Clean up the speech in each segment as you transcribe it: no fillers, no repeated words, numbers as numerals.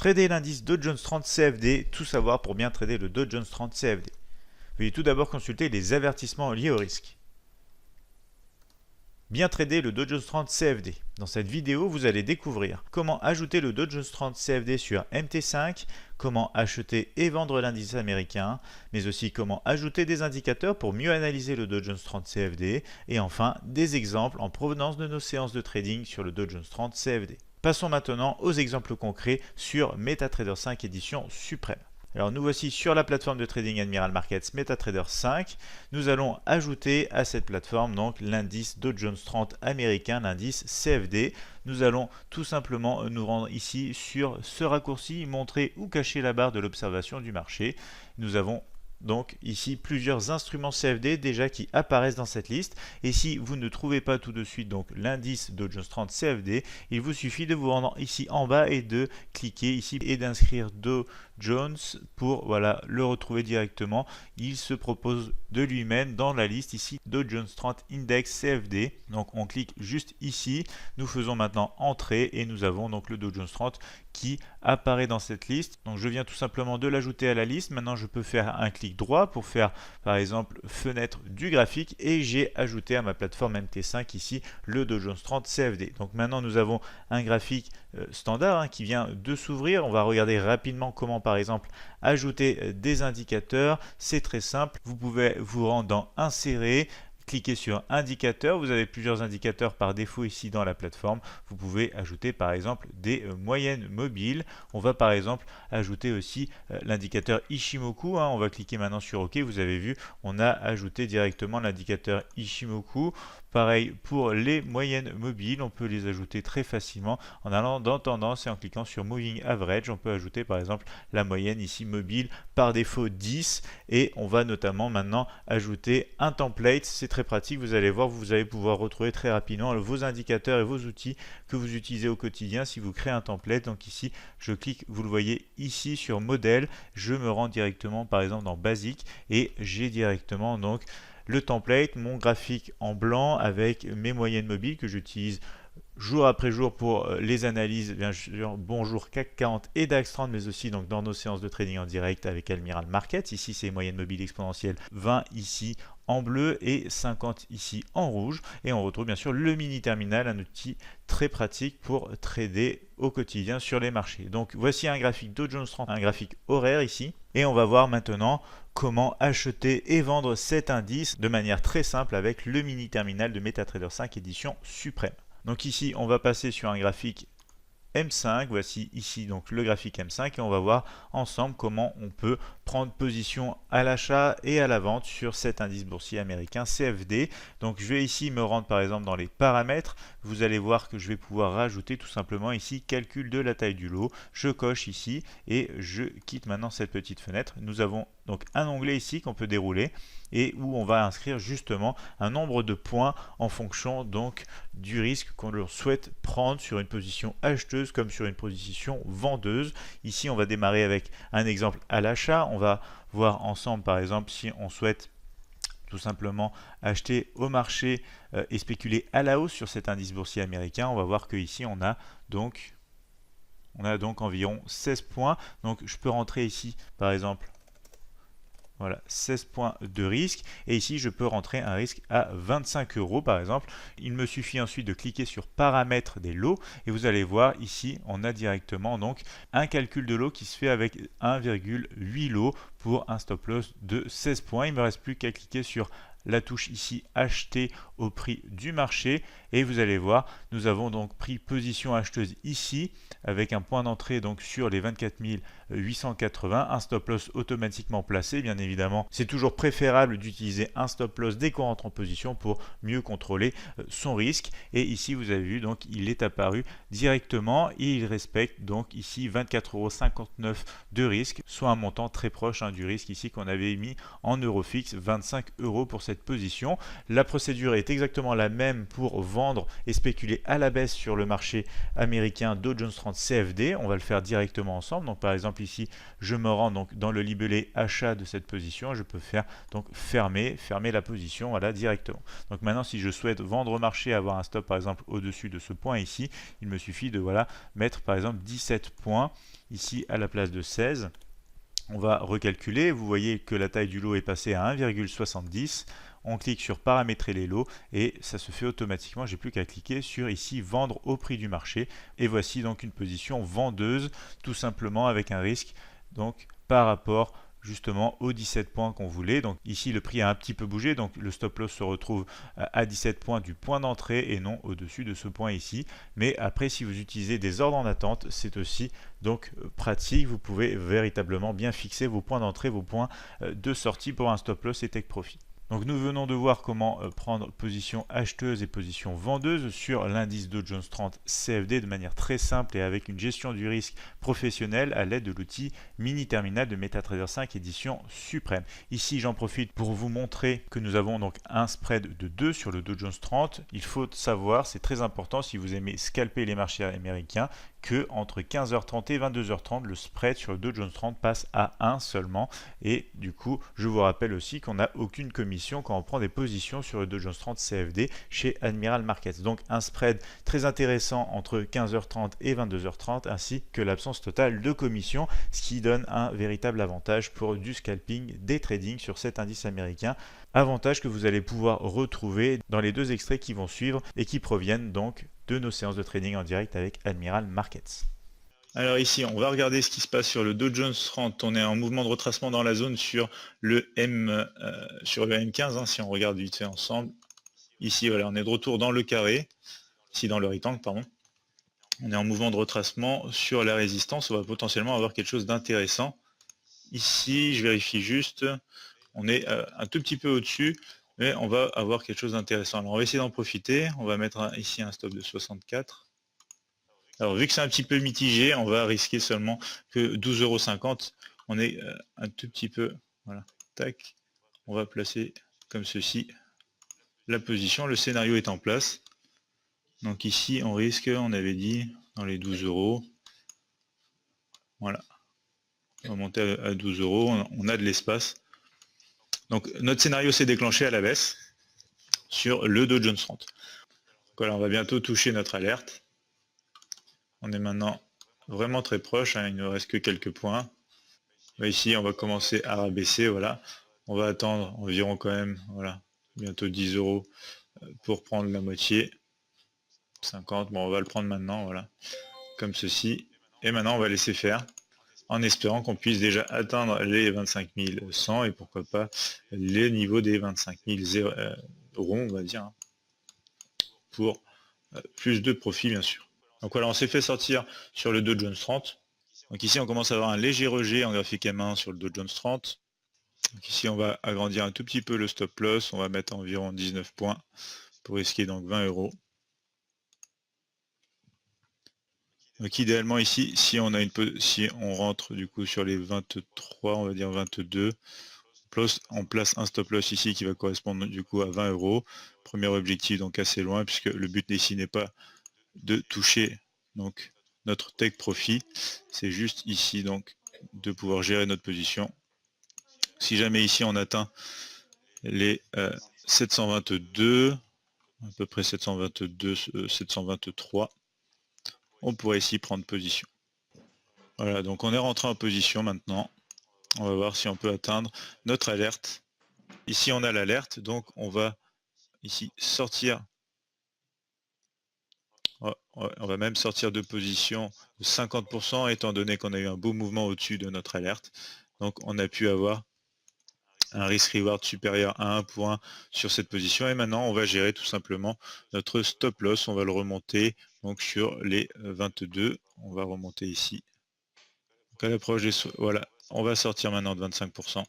Trader l'indice Dow Jones 30 CFD, tout savoir pour bien trader le Dow Jones 30 CFD. Veuillez tout d'abord consulter les avertissements liés au risque. Bien trader le Dow Jones 30 CFD. Dans cette vidéo, vous allez découvrir comment ajouter le Dow Jones 30 CFD sur MT5, comment acheter et vendre l'indice américain, mais aussi comment ajouter des indicateurs pour mieux analyser le Dow Jones 30 CFD, et enfin des exemples en provenance de nos séances de trading sur le Dow Jones 30 CFD. Passons maintenant aux exemples concrets sur MetaTrader 5 édition suprême. Alors nous voici sur la plateforme de trading Admiral Markets MetaTrader 5. Nous allons ajouter à cette plateforme donc l'indice Dow Jones 30 américain, l'indice CFD. Nous allons tout simplement nous rendre ici sur ce raccourci, montrer ou cacher la barre de l'observation du marché. Nous avons donc ici plusieurs instruments CFD déjà qui apparaissent dans cette liste, et si vous ne trouvez pas tout de suite donc l'indice Dow Jones 30 CFD, il vous suffit de vous rendre ici en bas et de cliquer ici et d'inscrire Dow Jones pour le retrouver directement. Il se propose de lui-même dans la liste ici Dow Jones 30 Index CFD. Donc on clique juste ici, nous faisons maintenant entrer et nous avons donc le Dow Jones 30 qui apparaît dans cette liste. Donc je viens tout simplement de l'ajouter à la liste. Maintenant je peux faire un clic droit pour faire par exemple fenêtre du graphique et j'ai ajouté à ma plateforme MT5 ici le Dow Jones 30 CFD. Donc maintenant nous avons un graphique standard qui vient de s'ouvrir. On va regarder rapidement comment par exemple ajouter des indicateurs. C'est très simple, vous pouvez vous rendre dans insérer, cliquez sur indicateur, vous avez plusieurs indicateurs par défaut ici dans la plateforme. Vous pouvez ajouter par exemple des moyennes mobiles. On va par exemple ajouter aussi l'indicateur Ishimoku. On va cliquer maintenant sur OK. Vous avez vu, on a ajouté directement l'indicateur Ishimoku. Pareil pour les moyennes mobiles, on peut les ajouter très facilement en allant dans tendance et en cliquant sur Moving Average. On peut ajouter par exemple la moyenne ici mobile par défaut 10 et on va notamment maintenant ajouter un template. C'est très pratique, vous allez voir, vous allez pouvoir retrouver très rapidement vos indicateurs et vos outils que vous utilisez au quotidien si vous créez un template. Donc ici, je clique, vous le voyez ici sur modèle, je me rends directement par exemple dans Basic et j'ai directement donc le template, mon graphique en blanc avec mes moyennes mobiles que j'utilise jour après jour pour les analyses, bien sûr, bonjour CAC 40 et DAX 30, mais aussi donc dans nos séances de trading en direct avec Admiral Markets. Ici, c'est moyenne mobile exponentielle 20 ici en bleu et 50 ici en rouge. Et on retrouve bien sûr le mini terminal, un outil très pratique pour trader au quotidien sur les marchés. Donc voici un graphique Dow Jones 30, un graphique horaire ici. Et on va voir maintenant comment acheter et vendre cet indice de manière très simple avec le mini terminal de MetaTrader 5 édition suprême. Donc ici, on va passer sur un graphique M5, voici ici donc le graphique M5 et on va voir ensemble comment on peut prendre position à l'achat et à la vente sur cet indice boursier américain CFD. Donc je vais ici me rendre par exemple dans les paramètres, vous allez voir que je vais pouvoir rajouter tout simplement ici calcul de la taille du lot. Je coche ici et je quitte maintenant cette petite fenêtre. Nous avons donc un onglet ici qu'on peut dérouler et où on va inscrire justement un nombre de points en fonction donc du risque qu'on souhaite prendre sur une position acheteuse comme sur une position vendeuse. Ici on va démarrer avec un exemple à l'achat. On va voir ensemble par exemple si on souhaite tout simplement acheter au marché et spéculer à la hausse sur cet indice boursier américain. On va voir que ici on a donc environ 16 points. Donc je peux rentrer ici par exemple, voilà, 16 points de risque et ici je peux rentrer un risque à 25 € par exemple. Il me suffit ensuite de cliquer sur paramètres des lots et vous allez voir ici on a directement donc un calcul de lot qui se fait avec 1,8 lot pour un stop loss de 16 points. Il ne me reste plus qu'à cliquer sur la touche ici acheter au prix du marché et vous allez voir nous avons donc pris position acheteuse ici avec un point d'entrée donc sur les 24 880, un stop loss automatiquement placé. Bien évidemment c'est toujours préférable d'utiliser un stop loss dès qu'on rentre en position pour mieux contrôler son risque et ici vous avez vu donc il est apparu directement et il respecte donc ici 24,59 € de risque, soit un montant très proche du risque ici qu'on avait mis en euro fixe, 25 € pour cette position. La procédure est être exactement la même pour vendre et spéculer à la baisse sur le marché américain Dow Jones 30 CFD. On va le faire directement ensemble. Donc par exemple ici, je me rends donc dans le libellé achat de cette position. Je peux faire donc fermer la position, voilà, directement. Donc maintenant, si je souhaite vendre au marché, avoir un stop par exemple au-dessus de ce point ici, il me suffit de voilà mettre par exemple 17 points ici à la place de 16. On va recalculer, vous voyez que la taille du lot est passée à 1,70. On clique sur paramétrer les lots et ça se fait automatiquement. J'ai plus qu'à cliquer sur ici vendre au prix du marché. Et voici donc une position vendeuse, tout simplement avec un risque donc par rapport justement aux 17 points qu'on voulait. Donc ici le prix a un petit peu bougé, donc le stop loss se retrouve à 17 points du point d'entrée et non au-dessus de ce point ici. Mais après, si vous utilisez des ordres en attente, c'est aussi donc pratique. Vous pouvez véritablement bien fixer vos points d'entrée, vos points de sortie pour un stop loss et take profit. Donc nous venons de voir comment prendre position acheteuse et position vendeuse sur l'indice Dow Jones 30 CFD de manière très simple et avec une gestion du risque professionnelle à l'aide de l'outil Mini Terminal de MetaTrader 5 édition suprême. Ici j'en profite pour vous montrer que nous avons donc un spread de 2 sur le Dow Jones 30. Il faut savoir, c'est très important si vous aimez scalper les marchés américains, que entre 15h30 et 22h30, le spread sur le Dow Jones 30 passe à 1 seulement. Et du coup, je vous rappelle aussi qu'on n'a aucune commission quand on prend des positions sur le Dow Jones 30 CFD chez Admiral Markets. Donc un spread très intéressant entre 15h30 et 22h30, ainsi que l'absence totale de commission, ce qui donne un véritable avantage pour du scalping, des tradings sur cet indice américain. Avantage que vous allez pouvoir retrouver dans les deux extraits qui vont suivre et qui proviennent donc de nos séances de trading en direct avec Admiral Markets. Alors ici, on va regarder ce qui se passe sur le Dow Jones 30. On est en mouvement de retracement dans la zone sur le M15, si on regarde vite fait ensemble. Ici, voilà, on est de retour dans le carré, ici dans le rectangle, pardon. On est en mouvement de retracement sur la résistance. On va potentiellement avoir quelque chose d'intéressant. Ici, je vérifie juste, on est un tout petit peu au-dessus, mais on va avoir quelque chose d'intéressant. Alors on va essayer d'en profiter. On va mettre ici un stop de 64. Alors vu que c'est un petit peu mitigé, on va risquer seulement que 12,50 €. On est un tout petit peu, voilà, tac. On va placer comme ceci la position. Le scénario est en place. Donc ici, on risque, on avait dit, dans les 12 €. Voilà. On va monter à 12 €. On a de l'espace. Donc notre scénario s'est déclenché à la baisse sur le Dow Jones 30. Voilà, on va bientôt toucher notre alerte. On est maintenant vraiment très proche, il ne reste que quelques points. Ici, on va commencer à rabaisser, voilà. On va attendre environ quand même, voilà, bientôt 10 € pour prendre la moitié. 50, bon, on va le prendre maintenant, voilà, comme ceci. Et maintenant, on va laisser faire, en espérant qu'on puisse déjà atteindre les 25 100 et pourquoi pas les niveaux des 25 000 €, on va dire, pour plus de profit, bien sûr. Donc voilà, on s'est fait sortir sur le Dow Jones 30. Donc ici, on commence à avoir un léger rejet en graphique M1 sur le Dow Jones 30. Donc ici, on va agrandir un tout petit peu le stop loss. On va mettre environ 19 points pour risquer donc 20 €. Donc idéalement ici, si on rentre du coup sur les 23, on va dire 22, on place un stop loss ici qui va correspondre du coup à 20 €. Premier objectif donc assez loin puisque le but ici n'est pas de toucher donc notre take profit, c'est juste ici donc de pouvoir gérer notre position. Si jamais ici on atteint les 722, à peu près 722, 723, on pourrait ici prendre position. Voilà, donc on est rentré en position maintenant. On va voir si on peut atteindre notre alerte. Ici on a l'alerte, donc on va ici sortir. On va même sortir de position de 50% étant donné qu'on a eu un beau mouvement au-dessus de notre alerte. Donc on a pu avoir un risk-reward supérieur à 1 point sur cette position. Et maintenant, on va gérer tout simplement notre stop loss. On va le remonter donc sur les 22. On va remonter ici. Donc à l'approche des... Voilà, on va sortir maintenant de 25%.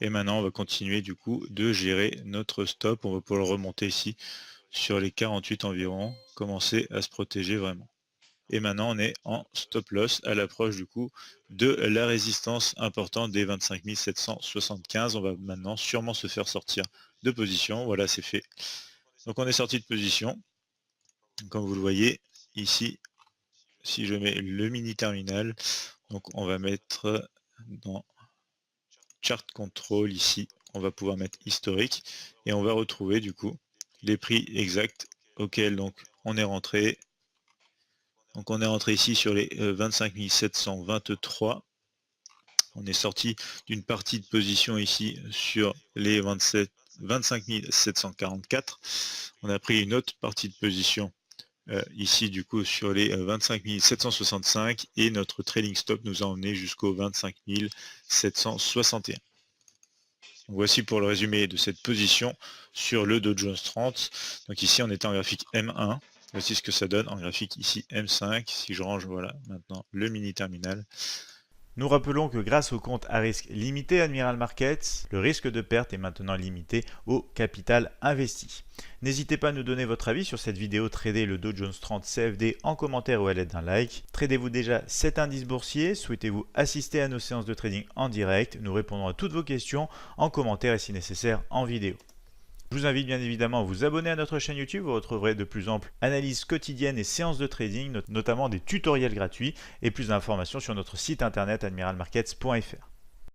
Et maintenant, on va continuer du coup de gérer notre stop. On va pouvoir le remonter ici sur les 48 environ. Commencer à se protéger vraiment. Et maintenant, on est en stop loss à l'approche du coup de la résistance importante des 25 775. On va maintenant sûrement se faire sortir de position. Voilà, c'est fait. Donc on est sorti de position. Comme vous le voyez ici, si je mets le mini terminal, donc on va mettre dans chart control ici, on va pouvoir mettre historique et on va retrouver du coup les prix exacts auxquels donc on est rentré. Donc on est rentré ici sur les 25 723. On est sorti d'une partie de position ici sur les 25 744. On a pris une autre partie de position ici du coup sur les 25 765 et notre trading stop nous a emmené jusqu'au 25 761. Donc voici pour le résumé de cette position sur le Dow Jones 30. Donc ici on était en graphique M1. Voici ce que ça donne en graphique ici M5. Si je range voilà maintenant le mini terminal. Nous rappelons que grâce au compte à risque limité Admiral Markets, le risque de perte est maintenant limité au capital investi. N'hésitez pas à nous donner votre avis sur cette vidéo trader le Dow Jones 30 CFD en commentaire ou à l'aide d'un like. Tradez-vous déjà cet indice boursier? Souhaitez-vous assister à nos séances de trading en direct? Nous répondrons à toutes vos questions en commentaire et si nécessaire en vidéo. Je vous invite bien évidemment à vous abonner à notre chaîne YouTube, vous retrouverez de plus amples analyses quotidiennes et séances de trading, notamment des tutoriels gratuits et plus d'informations sur notre site internet admiralmarkets.fr.